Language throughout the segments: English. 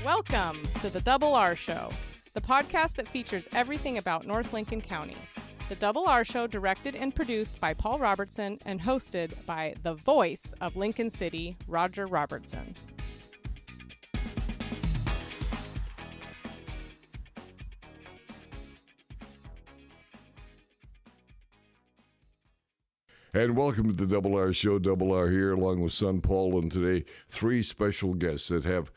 Welcome to the Double R Show, the podcast that features everything about North Lincoln County. The Double R Show, directed and produced by Paul Robertson and hosted by the voice of Lincoln City, Roger Robertson. And welcome to the Double R Show. Double R here, along with son Paul, and today three special guests that have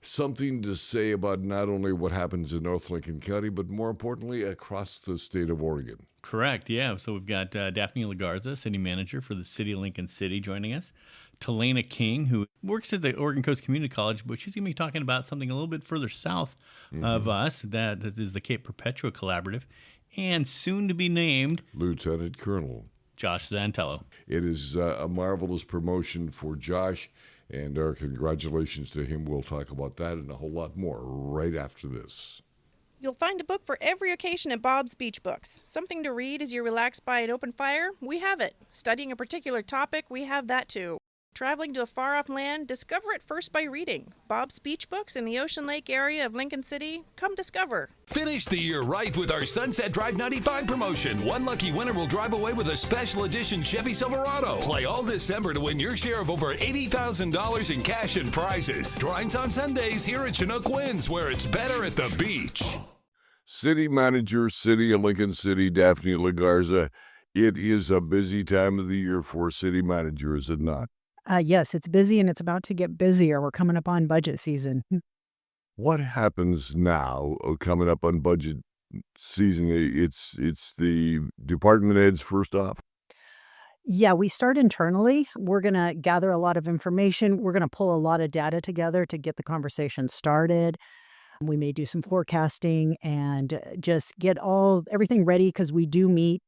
something to say about not only what happens in North Lincoln County, but more importantly, across the state of Oregon. Correct, yeah. So we've got Daphnee Legarza, city manager for the city of Lincoln City, joining us. Talaina King, who works at the Oregon Coast Community College, but she's going to be talking about something a little bit further south of us. That is the Cape Perpetua Collaborative. And soon to be named Lieutenant Colonel Josh Zantello. It is a marvelous promotion for Josh, and our congratulations to him. We'll talk about that and a whole lot more right after this. You'll find a book for every occasion at Bob's Beach Books. Something to read as you relax by an open fire? We have it. Studying a particular topic? We have that too. Traveling to a far-off land? Discover it first by reading. Bob's Beach Books in the Ocean Lake area of Lincoln City? Come discover. Finish the year right with our Sunset Drive 95 promotion. One lucky winner will drive away with a special edition Chevy Silverado. Play all December to win your share of over $80,000 in cash and prizes. Drawings on Sundays here at Chinook Winds, where it's better at the beach. City Manager, City of Lincoln City, Daphnee Legarza. It is a busy time of the year for City Manager, is it not? Yes, it's busy and it's about to get busier. We're coming up on budget season. What happens now coming up on budget season? It's the department heads first off. Yeah, we start internally. We're going to gather a lot of information. We're going to pull a lot of data together to get the conversation started. We may do some forecasting and just get everything ready, because we do meet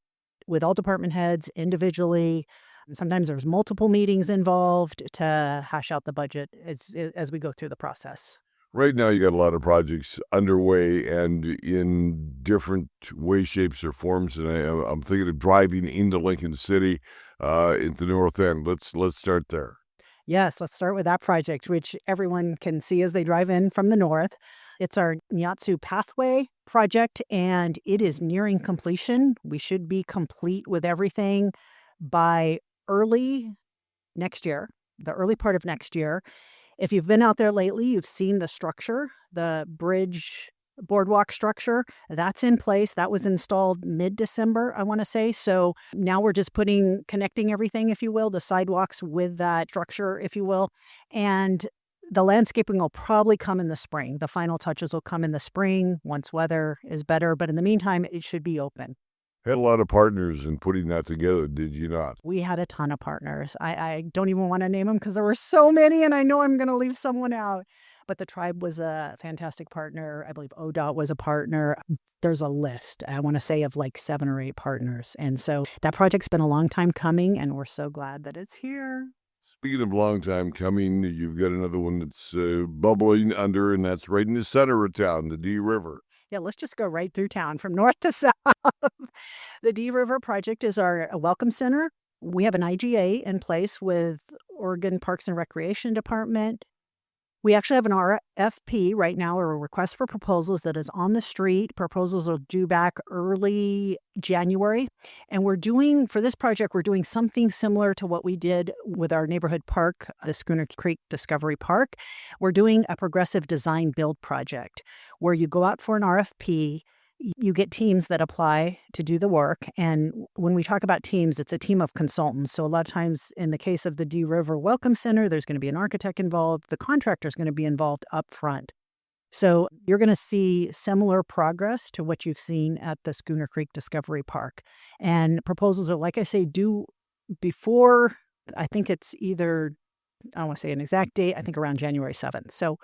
with all department heads individually. Sometimes there's multiple meetings involved to hash out the budget as we go through the process. Right now, you got a lot of projects underway and in different ways, shapes, or forms. And I'm thinking of driving into Lincoln City, into North End. Let's start there. Yes, let's start with that project, which everyone can see as they drive in from the north. It's our Nyatsu Pathway project, and it is nearing completion. We should be complete with everything by early next year, the early part of next year. If you've been out there lately, you've seen the structure, the bridge boardwalk structure. That's in place. That was installed mid-December, I want to say. So now we're just connecting everything, if you will, the sidewalks with that structure, if you will. And the landscaping will probably come in the spring. The final touches will come in the spring once weather is better. But in the meantime, it should be open. Had a lot of partners in putting that together, did you not? We had a ton of partners. I don't even want to name them because there were so many, and I know I'm going to leave someone out. But the tribe was a fantastic partner. I believe ODOT was a partner. There's a list, I want to say, of like 7 or 8 partners. And so that project's been a long time coming, and we're so glad that it's here. Speaking of long time coming, you've got another one that's bubbling under, and that's right in the center of town, the D River. Yeah, let's just go right through town from north to south. The D River project is our welcome center. We have an IGA in place with Oregon Parks and Recreation Department. We actually have an RFP right now, or a request for proposals, that is on the street. Proposals are due back early January. And for this project, we're doing something similar to what we did with our neighborhood park, the Schooner Creek Discovery Park. We're doing a progressive design build project where you go out for an RFP. You get teams that apply to do the work. And when we talk about teams, it's a team of consultants. So a lot of times in the case of the D River Welcome Center, there's going to be an architect involved. The contractor is going to be involved up front. So you're going to see similar progress to what you've seen at the Schooner Creek Discovery Park. And proposals are, like I say, due before, I think it's either, I don't want to say an exact date, I think around January 7th.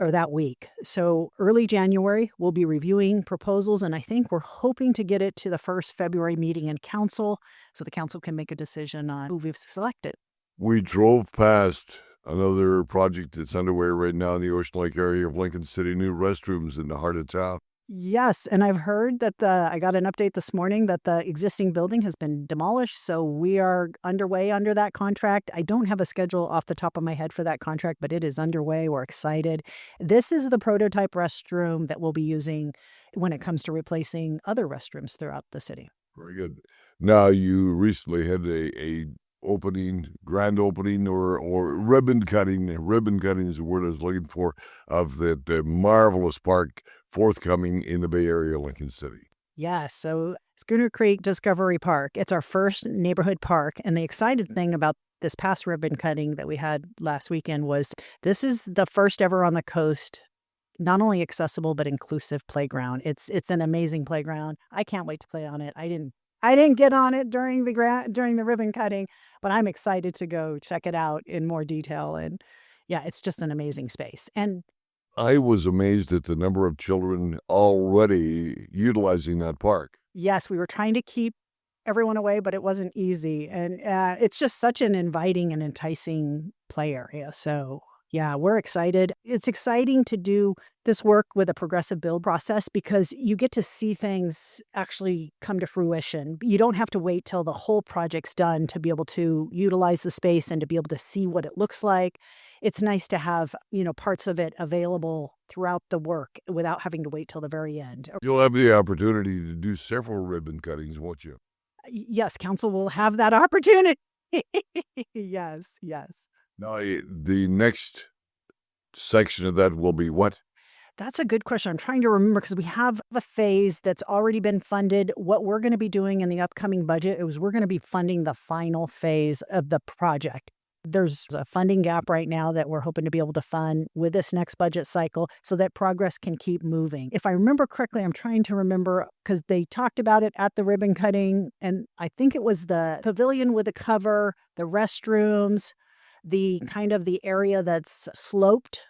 Or that week. So early January, we'll be reviewing proposals, and I think we're hoping to get it to the first February meeting in council so the council can make a decision on who we've selected. We drove past another project that's underway right now in the Ocean Lake area of Lincoln City, new restrooms in the heart of town. Yes, and I've heard that I got an update this morning that the existing building has been demolished, so we are underway under that contract. I don't have a schedule off the top of my head for that contract, but it is underway. We're excited. This is the prototype restroom that we'll be using when it comes to replacing other restrooms throughout the city. Very good. Now, you recently had a opening, grand opening, or ribbon cutting. Ribbon cutting is the word I was looking for, of that marvelous park forthcoming in the Bay Area, Lincoln City. Yes, so Schooner Creek Discovery Park. It's our first neighborhood park, and the excited thing about this past ribbon cutting that we had last weekend was this is the first ever on the coast, not only accessible but inclusive playground. It's an amazing playground. I can't wait to play on it. I didn't get on it during the ribbon cutting, but I'm excited to go check it out in more detail. And yeah, it's just an amazing space. And I was amazed at the number of children already utilizing that park. yes, we were trying to keep everyone away, but it wasn't easy. And it's just such an inviting and enticing play area. So yeah, we're excited. It's exciting to do this work with a progressive build process because you get to see things actually come to fruition. You don't have to wait till the whole project's done to be able to utilize the space and to be able to see what it looks like. It's nice to have, parts of it available throughout the work without having to wait till the very end. You'll have the opportunity to do several ribbon cuttings, won't you? Yes, council will have that opportunity. Yes, yes. Now, the next section of that will be what? That's a good question. I'm trying to remember because we have a phase that's already been funded. What we're going to be doing in the upcoming budget is we're going to be funding the final phase of the project. There's a funding gap right now that we're hoping to be able to fund with this next budget cycle so that progress can keep moving. If I remember correctly, I'm trying to remember because they talked about it at the ribbon cutting, and I think it was the pavilion with a cover, the restrooms, the kind of the area that's sloped.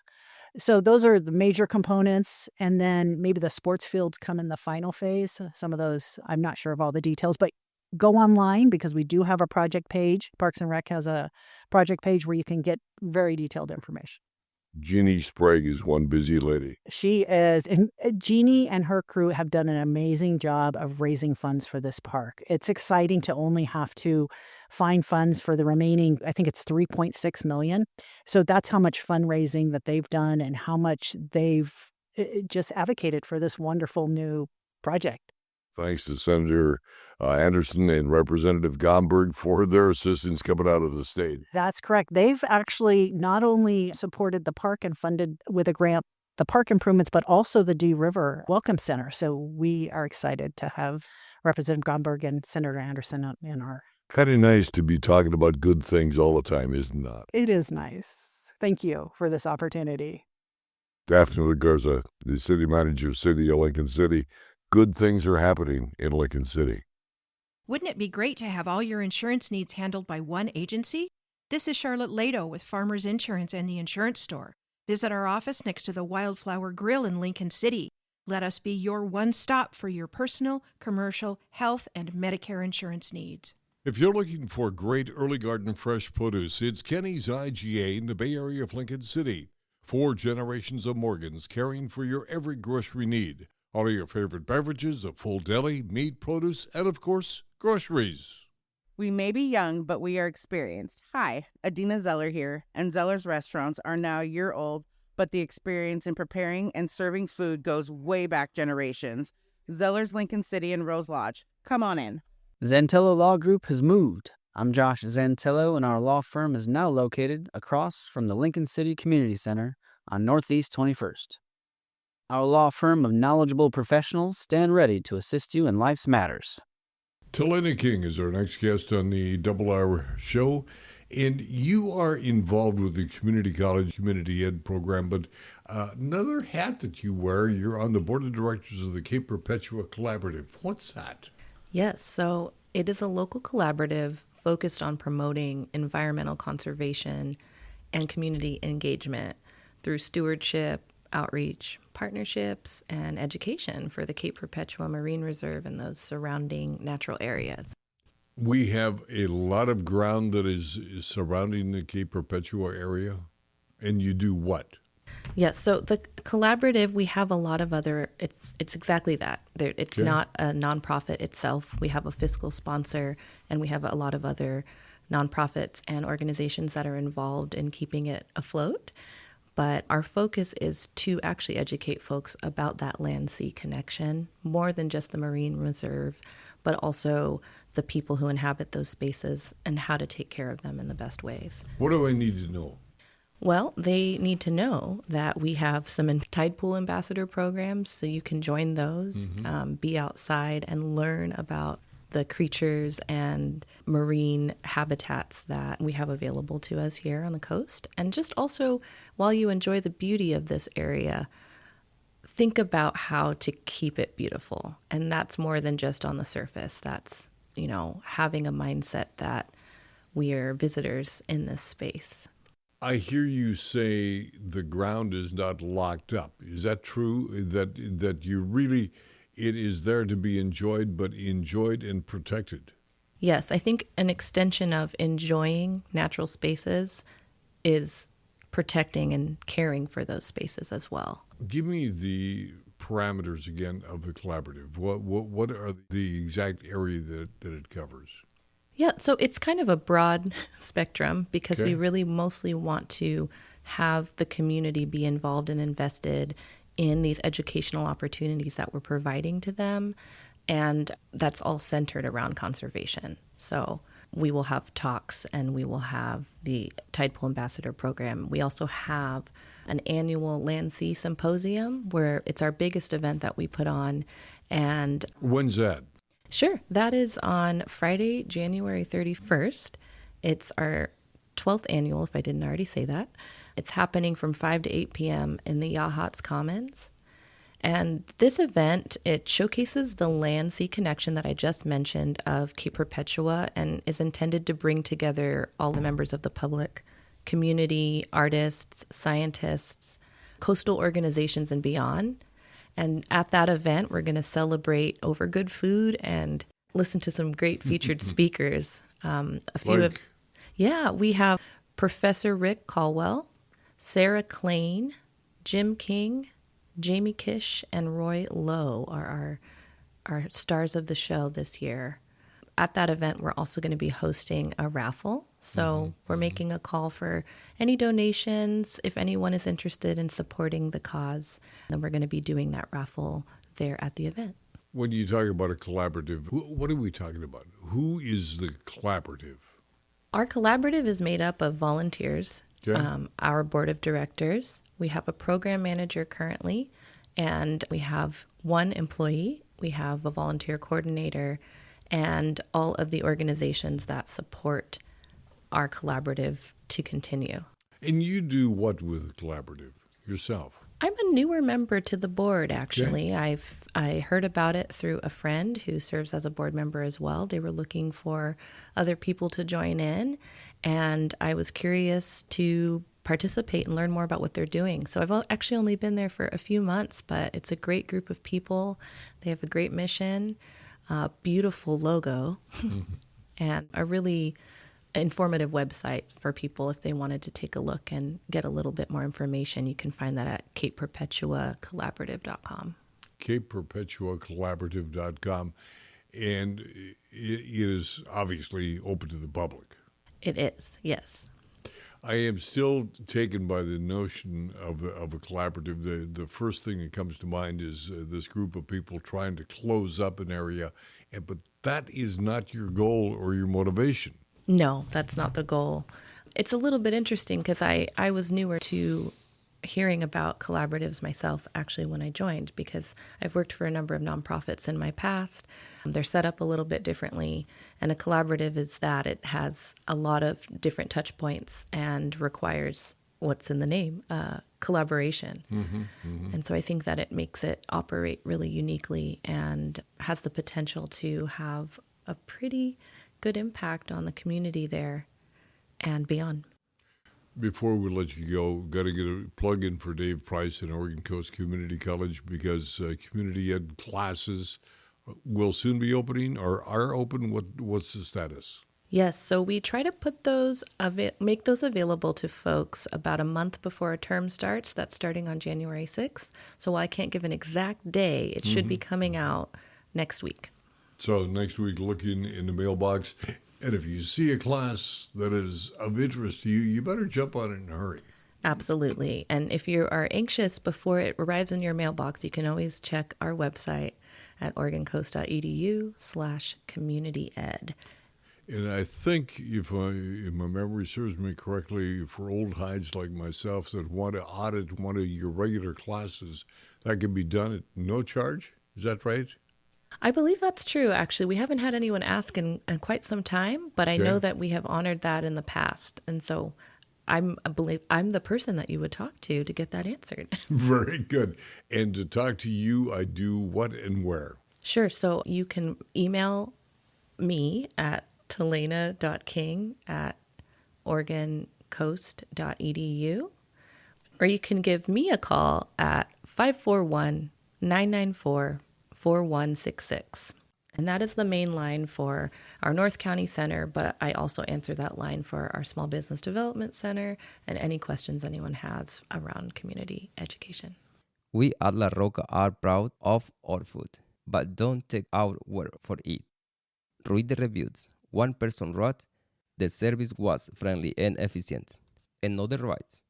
So those are the major components. And then maybe the sports fields come in the final phase. Some of those, I'm not sure of all the details, but go online because we do have a project page. Parks and Rec has a project page where you can get very detailed information. Jeannie Sprague is one busy lady. She is. And Jeannie and her crew have done an amazing job of raising funds for this park. It's exciting to only have to find funds for the remaining, I think it's $3.6 million. So that's how much fundraising that they've done and how much they've just advocated for this wonderful new project. Thanks to Senator Anderson and Representative Gomberg for their assistance coming out of the state. That's correct. They've actually not only supported the park and funded with a grant the park improvements, but also the Dee River Welcome Center. So we are excited to have Representative Gomberg and Senator Anderson in our... Kind of nice to be talking about good things all the time, isn't that? It is nice. Thank you for this opportunity. Daphnee Legarza, the city manager of City of Lincoln City. Good things are happening in Lincoln City. Wouldn't it be great to have all your insurance needs handled by one agency? This is Charlotte Lado with Farmers Insurance and the Insurance Store. Visit our office next to the Wildflower Grill in Lincoln City. Let us be your one stop for your personal, commercial, health, and Medicare insurance needs. If you're looking for great early garden fresh produce, it's Kenny's IGA in the Bay Area of Lincoln City. 4 generations of Morgans caring for your every grocery need. All of your favorite beverages, a full deli, meat, produce, and of course, groceries. We may be young, but we are experienced. Hi, Adina Zeller here, and Zeller's restaurants are now a year old, but the experience in preparing and serving food goes way back generations. Zeller's Lincoln City and Rose Lodge. Come on in. Zantello Law Group has moved. I'm Josh Zantello, and our law firm is now located across from the Lincoln City Community Center on Northeast 21st. Our law firm of knowledgeable professionals stand ready to assist you in life's matters. Talaina King is our next guest on the Double R show, and you are involved with the community college community ed program, but another hat that you wear, you're on the board of directors of the Cape Perpetua Collaborative. What's that? Yes, so it is a local collaborative focused on promoting environmental conservation and community engagement through stewardship, outreach, partnerships, and education for the Cape Perpetua Marine Reserve and those surrounding natural areas. We have a lot of ground that is surrounding the Cape Perpetua area, and you do what? Yes, so the collaborative, we have a lot of other, it's exactly that. It's not a nonprofit itself. We have a fiscal sponsor, and we have a lot of other nonprofits and organizations that are involved in keeping it afloat. But our focus is to actually educate folks about that land-sea connection, more than just the marine reserve, but also the people who inhabit those spaces and how to take care of them in the best ways. What do I need to know? Well, they need to know that we have some tide pool ambassador programs, so you can join those, be outside and learn about the creatures and marine habitats that we have available to us here on the coast. And just also, while you enjoy the beauty of this area, think about how to keep it beautiful. And that's more than just on the surface. That's, having a mindset that we are visitors in this space. I hear you say the ground is not locked up. Is that true? That you really, it is there to be enjoyed, but enjoyed and protected? Yes, I think an extension of enjoying natural spaces is protecting and caring for those spaces as well. Give me the parameters again of the collaborative. What are the exact area that it covers? Yeah, so it's kind of a broad spectrum because we really mostly want to have the community be involved and invested in these educational opportunities that we're providing to them. And that's all centered around conservation. So we will have talks and we will have the Tide Pool Ambassador program. We also have an annual Land Sea Symposium where it's our biggest event that we put on. And when's that? Sure. That is on Friday, January 31st. It's our 12th annual, if I didn't already say that. It's happening from 5 to 8 p.m. in the Yachats Commons. And this event, it showcases the land-sea connection that I just mentioned of Cape Perpetua and is intended to bring together all the members of the public, community, artists, scientists, coastal organizations, and beyond. And at that event, we're going to celebrate over good food and listen to some great featured speakers. We have Professor Rick Caldwell, Sarah Klain, Jim King, Jamie Kish, and Roy Lowe are our stars of the show this year. At that event, we're also going to be hosting a raffle. So we're making a call for any donations. If anyone is interested in supporting the cause, then we're going to be doing that raffle there at the event. When you talk about a collaborative, what are we talking about? Who is the collaborative? Our collaborative is made up of volunteers, Okay. Our board of directors. We have a program manager currently, and we have one employee. We have a volunteer coordinator, and all of the organizations that support our collaborative to continue. And you do what with the collaborative yourself? I'm a newer member to the board, actually. I heard about it through a friend who serves as a board member as well. They were looking for other people to join in, and I was curious to participate and learn more about what they're doing. So I've actually only been there for a few months, but it's a great group of people. They have a great mission, beautiful logo, and a really informative website for people if they wanted to take a look and get a little bit more information. You can find that at capeperpetuacollaborative.com. capeperpetuacollaborative.com. And it is obviously open to the public. It is, yes. I am still taken by the notion of a collaborative. The first thing that comes to mind is this group of people trying to close up an area, but that is not your goal or your motivation. No, that's not the goal. It's a little bit interesting because I was newer to hearing about collaboratives myself actually when I joined, because I've worked for a number of nonprofits in my past. They're set up a little bit differently, and a collaborative is that it has a lot of different touch points and requires what's in the name, collaboration. And so I think that it makes it operate really uniquely and has the potential to have a pretty good impact on the community there and beyond. Before we let you go, got to get a plug in for Dave Price in Oregon Coast Community College, because community ed classes will soon be opening or are open. What's the status? Yes, so we try to put those make those available to folks about a month before a term starts. That's starting on January 6th. So while I can't give an exact day, it should be coming out next week. So next week, looking in the mailbox, and if you see a class that is of interest to you, you better jump on it in a hurry. Absolutely. And if you are anxious before it arrives in your mailbox, you can always check our website at oregoncoast.edu/communityed. And I think, if my memory serves me correctly, for old hides like myself that want to audit one of your regular classes, that can be done at no charge. Is that right? I believe that's true, actually. We haven't had anyone ask in quite some time, but I know Okay. that we have honored that in the past. And so I believe I'm the person that you would talk to get that answered. Very good. And to talk to you, I do what and where? Sure. So you can email me at talaina.king@oregoncoast.edu, or you can give me a call at 541-994-4166. And that is the main line for our North County Center, but I also answer that line for our Small Business Development Center and any questions anyone has around community education. We at La Roca are proud of our food, but don't take our word for it. Read the reviews. One person wrote, "The service was friendly and efficient." Another writes,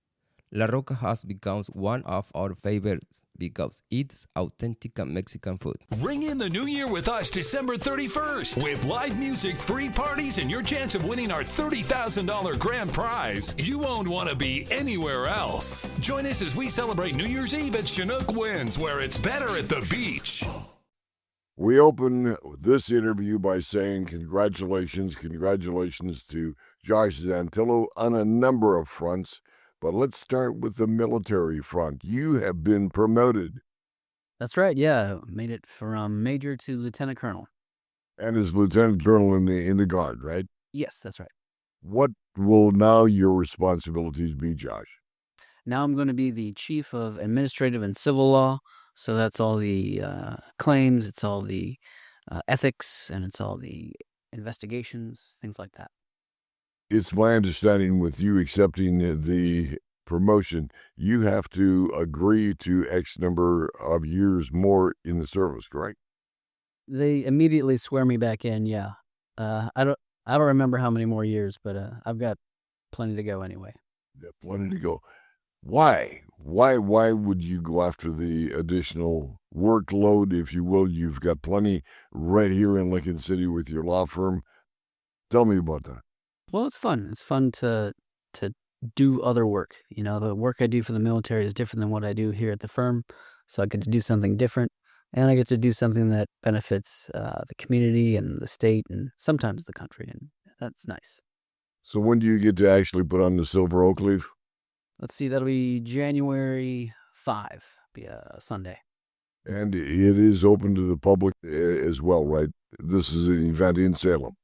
"La Roca has become one of our favorites because it's authentic Mexican food." Ring in the new year with us December 31st with live music, free parties, and your chance of winning our $30,000 grand prize. You won't want to be anywhere else. Join us as we celebrate New Year's Eve at Chinook Winds, where it's better at the beach. We open this interview by saying congratulations to Josh Zantello on a number of fronts. But let's start with the military front. You have been promoted. That's right. Yeah, made it from major to lieutenant colonel. And as lieutenant colonel in the Guard, right? Yes, that's right. What will now your responsibilities be, Josh? Now I'm going to be the chief of administrative and civil law. So that's all the claims, it's all the ethics, and it's all the investigations, things like that. It's my understanding with you accepting the promotion, you have to agree to X number of years more in the service, correct? They immediately swear me back in. Yeah, I don't remember how many more years, but I've got plenty to go anyway. Yeah, plenty to go. Why? Why would you go after the additional workload, if you will? You've got plenty right here in Lincoln City with your law firm. Tell me about that. Well, it's fun. It's fun to do other work. You know, the work I do for the military is different than what I do here at the firm. So I get to do something different, and I get to do something that benefits the community and the state and sometimes the country, and that's nice. So when do you get to actually put on the silver oak leaf? Let's see, that'll be January 5, be a Sunday. And it is open to the public as well, right? This is an event in Salem.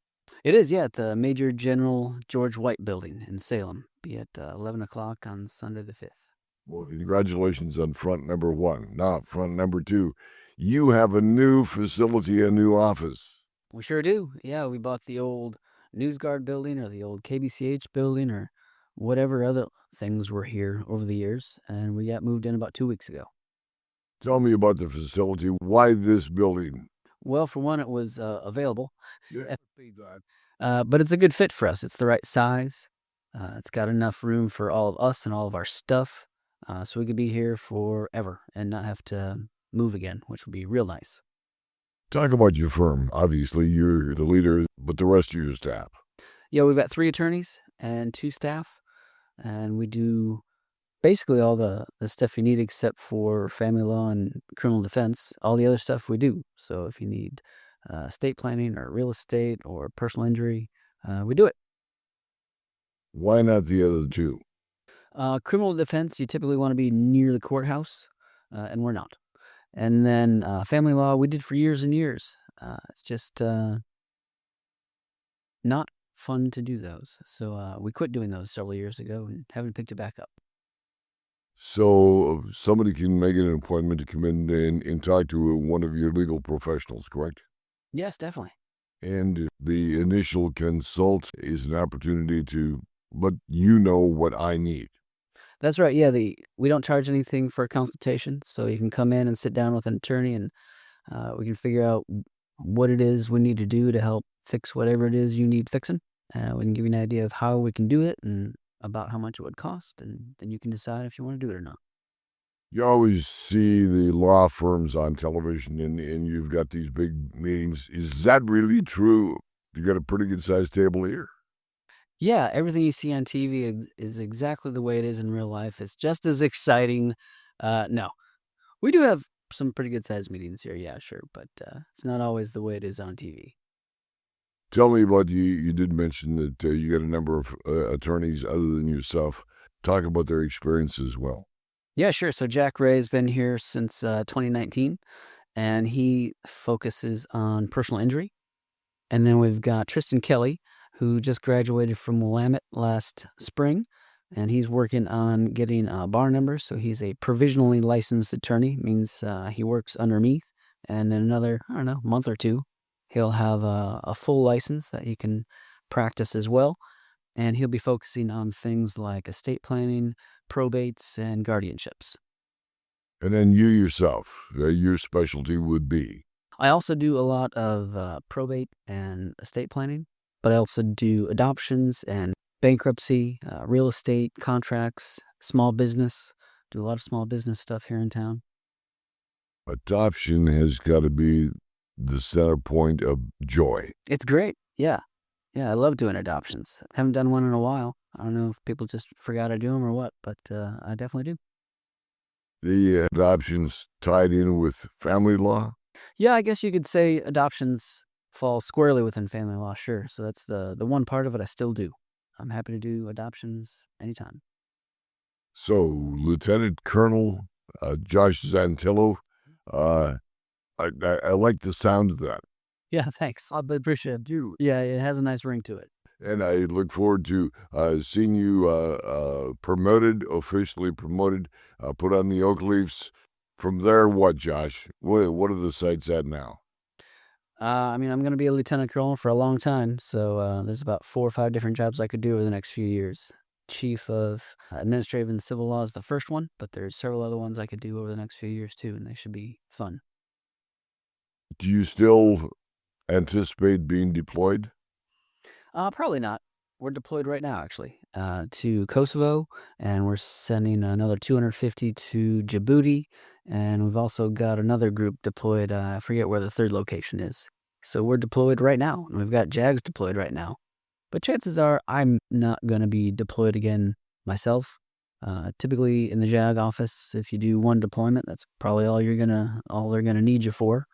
It is, yeah, at the Major General George White Building in Salem. Be at 11 o'clock on Sunday the 5th. Well, congratulations on front number one. Now, front number two, you have a new facility, a new office. We sure do. Yeah, we bought the old News Guard building or the old KBCH building or whatever other things were here over the years, and we got moved in about 2 weeks ago. Tell me about the facility. Why this building? Well, for one, it was available. Yeah, But it's a good fit for us. It's the right size. It's got enough room for all of us and all of our stuff, so we could be here forever and not have to move again, which would be real nice. Talk about your firm. Obviously, you're the leader, but the rest of your staff. Yeah, we've got 3 attorneys and 2 staff, and we do basically all the stuff you need except for family law and criminal defense. All the other stuff we do. So if you need estate planning or real estate or personal injury, we do it. Why not the other two? Criminal defense, you typically want to be near the courthouse, and we're not. And then family law, we did for years and years. It's just not fun to do those. So we quit doing those several years ago and haven't picked it back up. So somebody can make an appointment to come in and talk to one of your legal professionals, correct? Yes, definitely. And the initial consult is an opportunity to let you know what I need. That's right. Yeah, we don't charge anything for a consultation, so you can come in and sit down with an attorney, and we can figure out what it is we need to do to help fix whatever it is you need fixing. We can give you an idea of how we can do it and about how much it would cost, and then you can decide if you want to do it or not. You always see the law firms on television, and you've got these big meetings. Is that really true? You got a pretty good-sized table here. Yeah, everything you see on TV is exactly the way it is in real life. It's just as exciting. No, we do have some pretty good-sized meetings here, yeah, sure, but it's not always the way it is on TV. Tell me about you. You did mention that you got a number of attorneys other than yourself. Talk about their experience as well. Yeah, sure. So Jack Ray's been here since 2019, and he focuses on personal injury. And then we've got Tristan Kelly, who just graduated from Willamette last spring, and he's working on getting a bar number. So he's a provisionally licensed attorney, means he works underneath. And in another, I don't know, month or two, he'll have a full license that he can practice as well. And he'll be focusing on things like estate planning, probates, and guardianships. And then you yourself, your specialty would be? I also do a lot of probate and estate planning, but I also do adoptions and bankruptcy, real estate, contracts, small business. Do a lot of small business stuff here in town. Adoption has got to be the center point of joy. It's great. Yeah. Yeah, I love doing adoptions. Haven't done one in a while. I don't know if people just forgot to do them or what, but I definitely do. The adoptions tied in with family law? Yeah, I guess you could say adoptions fall squarely within family law, sure. So that's the one part of it I still do. I'm happy to do adoptions anytime. So, Lieutenant Colonel Josh Zantello, I like the sound of that. Yeah, thanks. I appreciate you. Yeah, it has a nice ring to it. And I look forward to seeing you promoted, officially promoted, put on the oak leaves. From there, what, Josh? What are the sights at now? I'm going to be a lieutenant colonel for a long time, so there's about 4 or 5 different jobs I could do over the next few years. Chief of Administrative and Civil Law is the first one, but there's several other ones I could do over the next few years, too, and they should be fun. Do you still anticipate being deployed? Probably not. We're deployed right now, actually, to Kosovo, and we're sending another 250 to Djibouti, and we've also got another group deployed. I forget where the third location is. So we're deployed right now, and we've got JAGs deployed right now. But chances are I'm not going to be deployed again myself. Typically in the JAG office, if you do one deployment, that's probably all they're gonna need you for.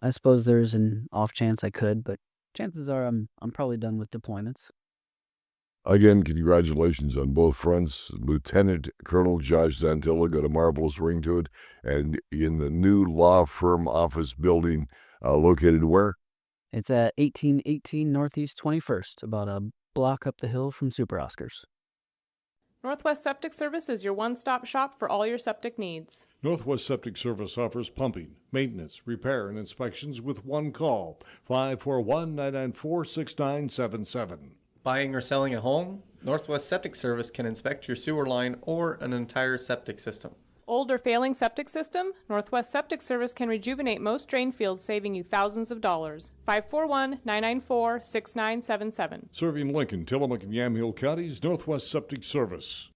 I suppose there's an off chance I could, but chances are I'm probably done with deployments. Again, congratulations on both fronts. Lieutenant Colonel Josh Zantello got a marvelous ring to it. And in the new law firm office building located where? It's at 1818 Northeast 21st, about a block up the hill from Super Oscars. Northwest Septic Service is your one-stop shop for all your septic needs. Northwest Septic Service offers pumping, maintenance, repair, and inspections with one call, 541-994-6977. Buying or selling a home? Northwest Septic Service can inspect your sewer line or an entire septic system. Old or failing septic system? Northwest Septic Service can rejuvenate most drain fields, saving you thousands of dollars. 541-994-6977. Serving Lincoln, Tillamook, and Yamhill counties, Northwest Septic Service.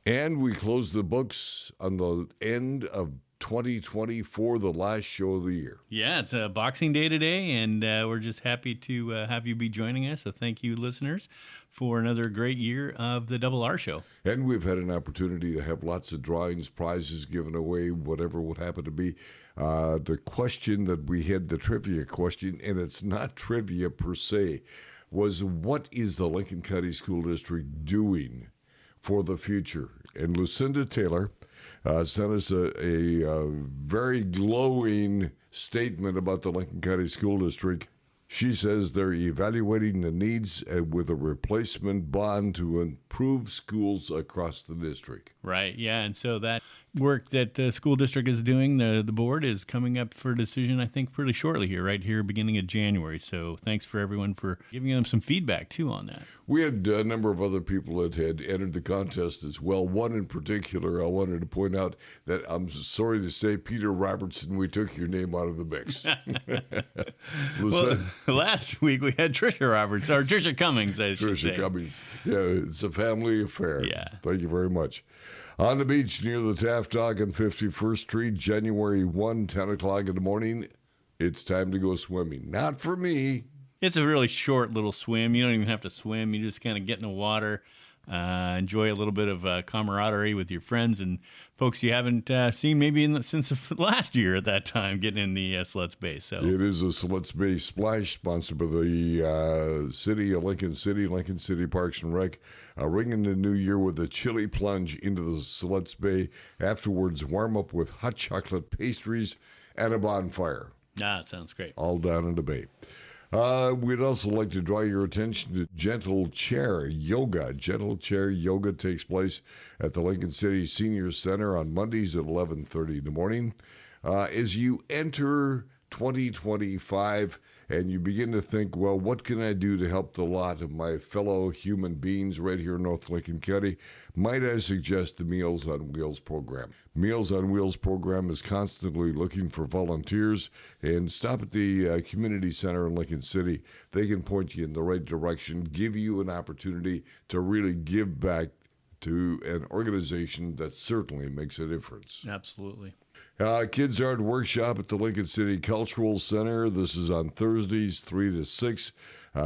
And we close the books on the end of 2020 for the last show of the year. Yeah, it's a Boxing Day today, and we're just happy to have you be joining us. So thank you, listeners, for another great year of the Double R Show. And we've had an opportunity to have lots of drawings, prizes given away, whatever would happen to be. The question that we had, the trivia question, and it's not trivia per se, was what is the Lincoln County School District doing for the future? And Lucinda Taylor sent us a very glowing statement about the Lincoln County School District. She says they're evaluating the needs with a replacement bond to improve schools across the district. Right, yeah, and so that work that the school district is doing. The board is coming up for a decision, I think, pretty shortly here, right here, beginning of January. So thanks for everyone for giving them some feedback, too, on that. We had a number of other people that had entered the contest as well. One in particular, I wanted to point out that I'm sorry to say, Peter Robertson, we took your name out of the mix. Well, last week we had Trisha Cummings, I should say. Trisha Cummings. Yeah, it's a family affair. Yeah. Thank you very much. On the beach near the Taft Dock on 51st Street, January 1, 10 o'clock in the morning, it's time to go swimming. Not for me. It's a really short little swim. You don't even have to swim. You just kind of get in the water, enjoy a little bit of camaraderie with your friends and folks you haven't seen maybe since last year at that time, getting in the Sluts Bay. So it is a Sluts Bay splash, sponsored by the city of Lincoln City Parks and Rec, ringing the new year with a chilly plunge into the Sluts Bay. Afterwards, warm up with hot chocolate pastries and a bonfire. That sounds great. All down in the bay. We'd also like to draw your attention to Gentle Chair Yoga. Gentle Chair Yoga takes place at the Lincoln City Senior Center on Mondays at 11:30 in the morning. As you enter 2025 and you begin to think, well, what can I do to help the lot of my fellow human beings right here in North Lincoln County? Might I suggest the Meals on Wheels program? Meals on Wheels program is constantly looking for volunteers, and stop at the community center in Lincoln City. They can point you in the right direction, give you an opportunity to really give back to an organization that certainly makes a difference. Absolutely. Kids Art Workshop at the Lincoln City Cultural Center. This is on Thursdays, 3 to 6.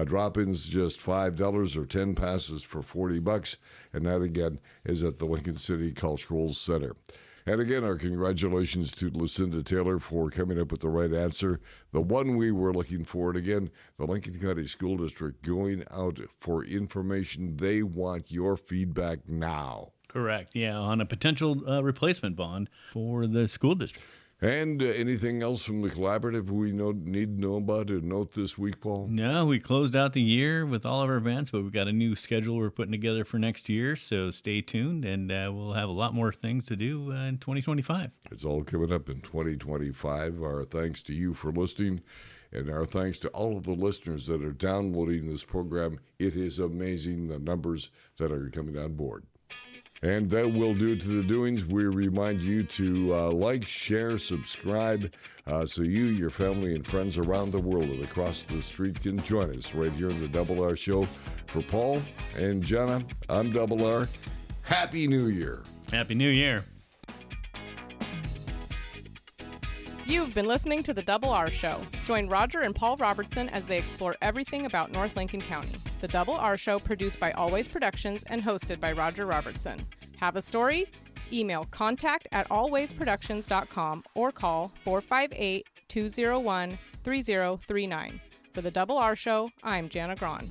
Drop-ins just $5 or 10 passes for $40. And that, again, is at the Lincoln City Cultural Center. And again, our congratulations to Lucinda Taylor for coming up with the right answer. The one we were looking for, and again, the Lincoln County School District going out for information. They want your feedback now. Correct. Yeah, on a potential replacement bond for the school district. And anything else from the collaborative we need to know about or note this week, Paul? No, we closed out the year with all of our events, but we've got a new schedule we're putting together for next year, so stay tuned, and we'll have a lot more things to do in 2025. It's all coming up in 2025. Our thanks to you for listening, and our thanks to all of the listeners that are downloading this program. It is amazing the numbers that are coming on board. And that will do it to the doings. We remind you to like, share, subscribe, so you, your family, and friends around the world and across the street can join us right here in the Double R Show. For Paul and Jenna, I'm Double R. Happy New Year. Happy New Year. You've been listening to The Double R Show. Join Roger and Paul Robertson as they explore everything about North Lincoln County. The Double R Show, produced by Always Productions and hosted by Roger Robertson. Have a story? Email contact@alwaysproductions.com or call 458-201-3039. For The Double R Show, I'm Jana Grawn.